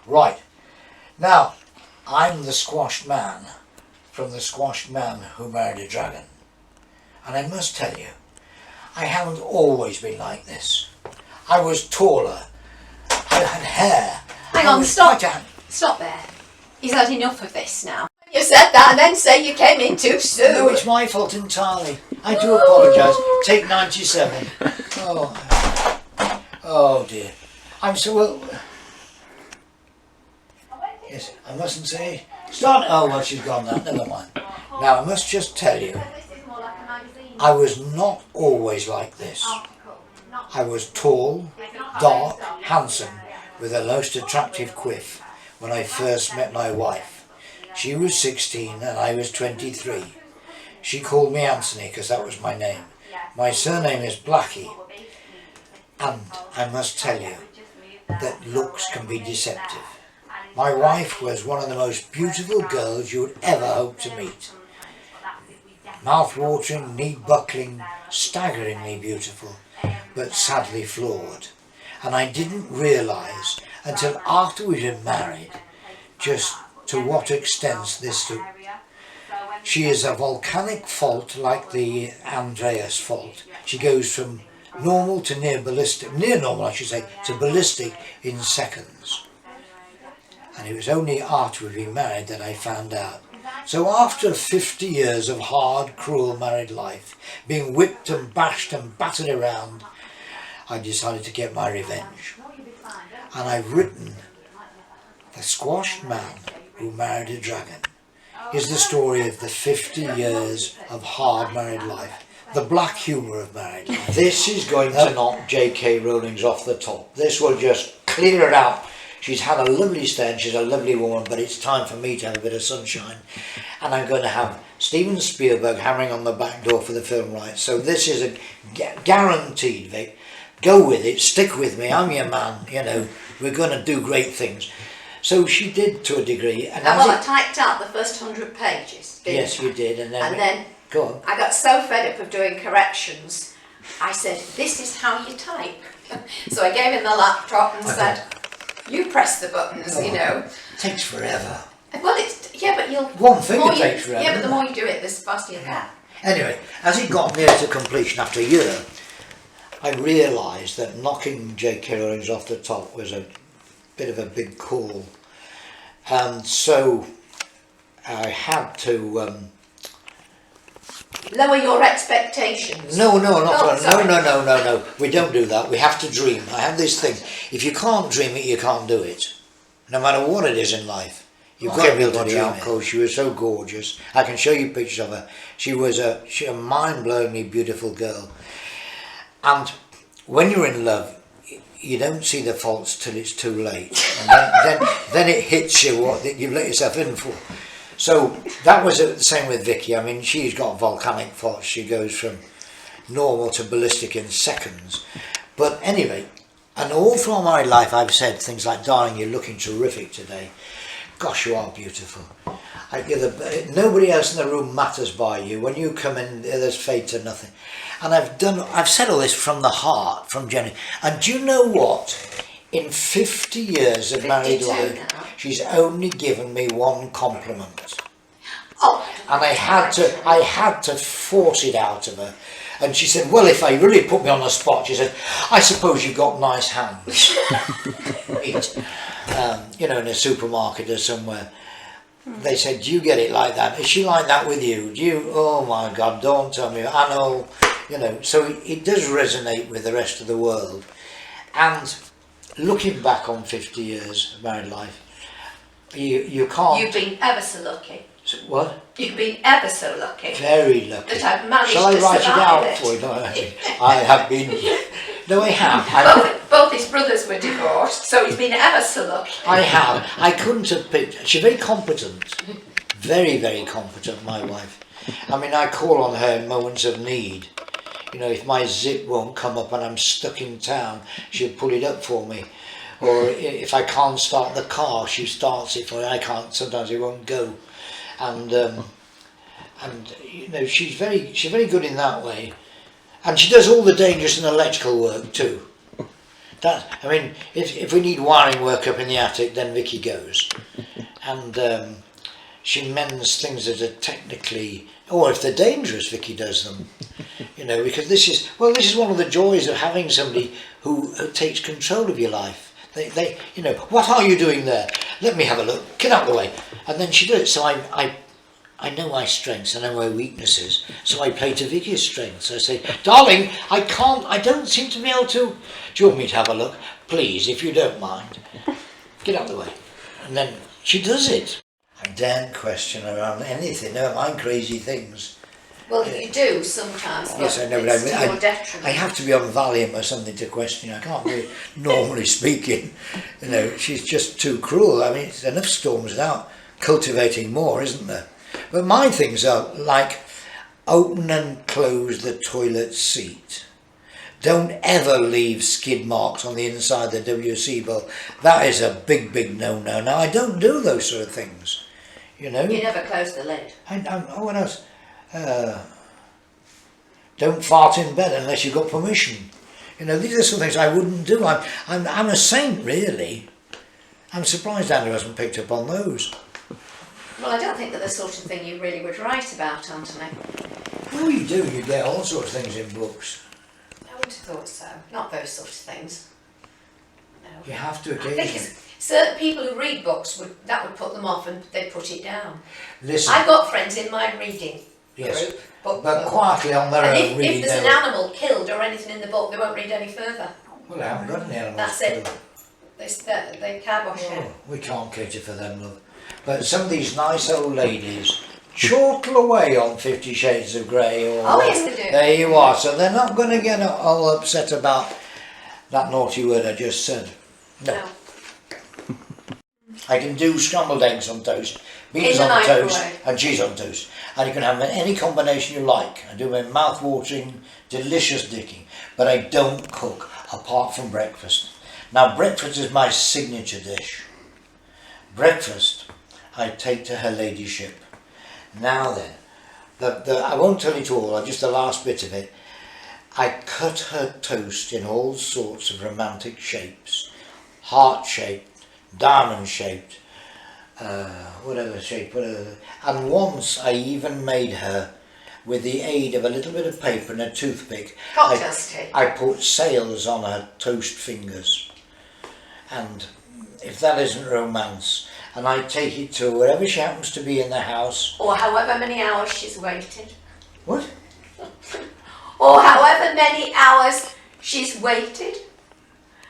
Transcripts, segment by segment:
Right. Now, I'm the squashed man from the squashed man who married a dragon. And I must tell you, I haven't always been like this. I was taller. I had hair. Hang on, stop. Stop there. He's had enough of this now. You said that and then say you came in too soon. No, it's my fault entirely. I do apologise. Take 97. Oh dear. I'm so well. Yes, I mustn't say. Start. Oh well, she's gone now. Never mind. Now I must just tell you, I was not always like this. I was tall, dark, handsome, with a most attractive quiff when I first met my wife. She was 16 and I was 23. She called me Anthony because that was my name. My surname is Blackie, and I must tell you that looks can be deceptive. My wife was one of the most beautiful girls you would ever hope to meet. Mouth-watering, knee-buckling, staggeringly beautiful, but sadly flawed. And I didn't realise until after we'd been married just to what extent this took. She is a volcanic fault like the Andreas fault. She goes from normal to near normal I should say, to ballistic in seconds. And it was only after we'd been married that I found out. So after 50 years of hard, cruel married life, being whipped and bashed and battered around, I decided to get my revenge. And I've written The Squashed Man Who Married a Dragon. Is the story of the 50 years of hard married life. The black humour of married life. This is going to knock J.K. Rowling's off the top. This will just clear it out. She's had a lovely stand, she's a lovely woman, but it's time for me to have a bit of sunshine. And I'm going to have Steven Spielberg hammering on the back door for the film rights. So this is a guaranteed, Vic. Go with it, stick with me, I'm your man, you know, we're going to do great things. So she did to a degree. And well, I typed out the first 100 pages. Yes, you did. And then go on. I got so fed up of doing corrections, I said, this is how you type. So I gave him the laptop and said, you press the buttons, you know. It takes forever. Well, it's, yeah, but you'll... One finger takes forever. Yeah, but the more you do it, the faster you can. Anyway, as it got near to completion after a year, I realised that knocking J.K. Rowling's off the top was a bit of a big call. And so I had to... lower your expectations. No. We don't do that. We have to dream. I have this thing. If you can't dream it, you can't do it. No matter what it is in life. You've got to be able to dream it. Because she was so gorgeous. I can show you pictures of her. She was a mind-blowingly beautiful girl. And when you're in love, you don't see the faults till it's too late. And then it hits you what you've let yourself in for. So that was the same with Vicki. I mean, she's got volcanic faults. She goes from normal to ballistic in seconds. But anyway, and all through my life I've said things like, darling, you're looking terrific today. Gosh, you are beautiful. Nobody else in the room matters by you. When you come in, there's fate to nothing. And I've said all this from the heart, from Jenny. And do you know what? In 50 years of married life, she's only given me one compliment. Oh. And I had to force it out of her. And she said, well, if I really put me on the spot, she said, I suppose you've got nice hands. You know, in a supermarket or somewhere. They said, do you get it like that? Is she like that with you? Do you? Oh my God, don't tell me. I know, you know, so it does resonate with the rest of the world. And looking back on 50 years of married life, you can't... You've been ever so lucky. What? You've been ever so lucky. Very lucky. That I've managed Shall I to write it out it. for you? No, I have been... No, I have. Both his brothers were divorced, so he's been ever so lucky. I have. I couldn't have picked... She's very competent. Very, very competent, my wife. I mean, I call on her in moments of need. You know, if my zip won't come up and I'm stuck in town, she'll pull it up for me. Or if I can't start the car, she starts it for me. I can't, sometimes it won't go. And you know, she's very good in that way. And she does all the dangerous and electrical work too. I mean, if we need wiring work up in the attic, then Vicki goes, and she mends things that are technically, or if they're dangerous, Vicki does them. You know, because this is one of the joys of having somebody who takes control of your life. They, you know, what are you doing there? Let me have a look. Get out of the way. And then she does it. So I know my strengths, I know my weaknesses. So I play to Vicki's strengths. I say, darling, I don't seem to be able to. Do you want me to have a look? Please, if you don't mind. Get out of the way. And then she does it. I daren't question her on anything, never mind crazy things. Well, you do sometimes, but yes, I know, it's but to your detriment. I have to be on Valium or something to question her. I can't be normally speaking. You know, she's just too cruel. I mean, there's enough storms without cultivating more, isn't there? But my things are like open and close the toilet seat. Don't ever leave skid marks on the inside of the WC bowl. That is a big, big no-no. Now, I don't do those sort of things, you know. You never close the lid. Oh, what else? Don't fart in bed unless you've got permission. You know, these are some things I wouldn't do. I'm a saint, really. I'm surprised Andrew hasn't picked up on those. Well, I don't think that the sort of thing you really would write about, Anthony. Oh, you do. You get all sorts of things in books. I wouldn't have thought so. Not those sort of things. No. You have to I think occasionally. certain people who read books would put them off and they'd put it down. Listen. I've got friends in my reading Yes, group, book but club. quietly on their And own, really. if there's an animal killed or anything in the book, they won't read any further. Well, I haven't got any animals. That's it. They kibosh it. Oh, we can't cater for them, love. But some of these nice old ladies chortle away on 50 Shades of Grey. Or Oh, yes, they do. There you are. So they're not going to get all upset about that naughty word I just said. No. I can do scrambled eggs on toast, beans In the on toast, microwave. and cheese on toast. And you can have any combination you like. I do my mouth-watering, delicious dicking. But I don't cook apart from breakfast. Now, breakfast is my signature dish. Breakfast, I take to her ladyship. Now then, I won't tell it all, just the last bit of it. I cut her toast in all sorts of romantic shapes. Heart-shaped, diamond-shaped, whatever shape, whatever. And once I even made her, with the aid of a little bit of paper and a toothpick, Cocktail stick. I put sails on her toast fingers. And if that isn't romance, and I take it to wherever she happens to be in the house. Or however many hours she's waited. What? Or however many hours she's waited.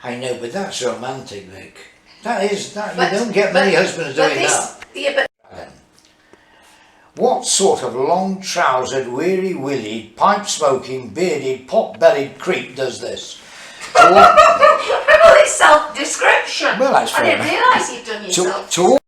I know, but that's romantic, Vic. That is, But- you don't get many husbands doing this, that. Yeah, but What sort of long-trousered, weary-willied, pipe-smoking, bearded, pot-bellied creep does this? well, it's self-description. Well, that's I fair didn't enough. realise you'd done yourself. To